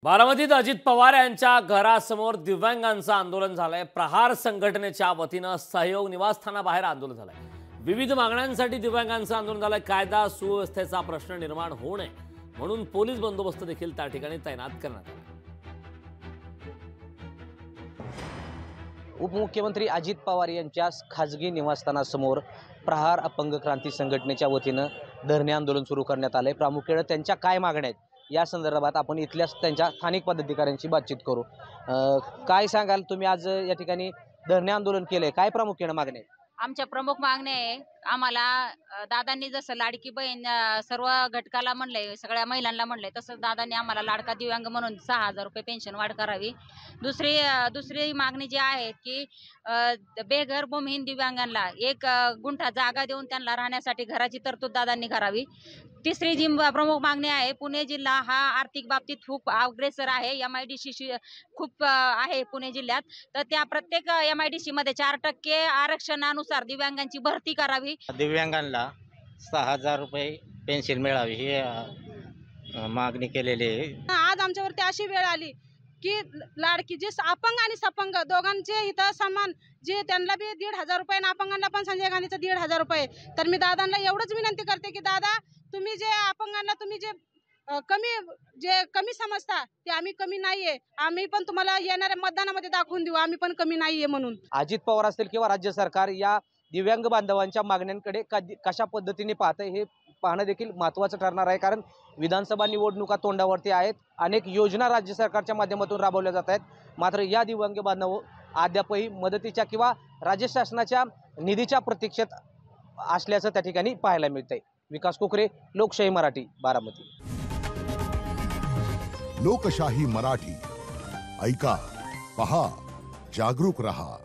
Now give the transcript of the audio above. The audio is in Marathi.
बारामतीत अजित पवार यांच्या घरासमोर दिव्यांगांचं आंदोलन झालंय। प्रहार संघटनेच्या वतीनं सहयोग निवासस्थानाबाहेर आंदोलन झालंय। विविध मागण्यांसाठी दिव्यांगांचं आंदोलन झालंय। कायदा सुव्यवस्थेचा प्रश्न निर्माण होऊ नये म्हणून पोलीस बंदोबस्त देखील त्या ठिकाणी तैनात करण्यात आला। उपमुख्यमंत्री अजित पवार यांच्या खाजगी निवासस्थानासमोर प्रहार अपंग क्रांती संघटनेच्या वतीनं धरणे आंदोलन सुरू करण्यात आले। प्रामुख्याने त्यांच्या काय मागण्या आहेत या संदर्भात आपण इथल्या त्यांच्या स्थानिक पदाधिकाऱ्यांशी बातचीत करू। काय सांगाल तुम्ही आज या ठिकाणी धरणे आंदोलन केले, काय प्रामुख्याने मागण्या आहेत? आमच्या प्रमुख मागण्या आहे, आम्हाला दादांनी जसं लाडकी बहीण सर्व घटकाला म्हणलंय, सगळ्या महिलांना म्हणलंय, तसं दादांनी आम्हाला लाडका दिव्यांग म्हणून 6,000 रुपये पेन्शन वाढ करावी। दुसरी मागणी जी आहे की बेघर भूमिहीन दिव्यांगांना 1 गुंठा जागा देऊन त्यांना राहण्यासाठी घराची तरतूद दादांनी करावी। तिसरी जी प्रमुख मागणी आहे, पुणे जिल्हा हा आर्थिक बाबतीत खूप अग्रेसर आहे, MIDC खूप आहे पुणे जिल्ह्यात, तर त्या प्रत्येक MIDC मध्ये 4% आरक्षणानुसार दिव्यांगांची भरती करावी। दिव्यांगांना 6,000 रुपये पेन्शन मिळावी ही मागणी केलेली आहे। आज आमच्यावरती अशी वेळ आली की लाडकी जे अपंग आणि सपंग दोघांचे इथं समान, जे त्यांना बी 1,500 रुपये आणि अपंगांना पण संजय गांधीचं 1,500 रुपये। तर मी दादांना एवढंच विनंती करते की दादा, तुम्ही जे अपंगांना तुम्ही जे कमी समजता ते आम्ही कमी नाहीये, आम्ही पण तुम्हाला येणाऱ्या मतदानामध्ये दाखवून देऊ आम्ही पण कमी नाहीये म्हणून। अजित पवार असतील किंवा राज्य सरकार या दिव्यांग बांधवांच्या मागण्यांकडे कशा पद्धतीने पाहतंय हे पाहणं देखील महत्त्वाचं ठरणार आहे। कारण विधानसभा निवडणुका तोंडावरती आहेत, अनेक योजना राज्य सरकारच्या माध्यमातून राबवल्या जात आहेत, मात्र या दिव्यांग बांधव अद्यापही मदतीच्या किंवा राज्य शासनाच्या निधीच्या प्रतीक्षेत असल्याचं त्या ठिकाणी पाहायला मिळतंय। विकास कोकरे, लोकशाही मराठी, बारामती। लोकशाही मराठी, ऐका, पहा, जागरूक रहा।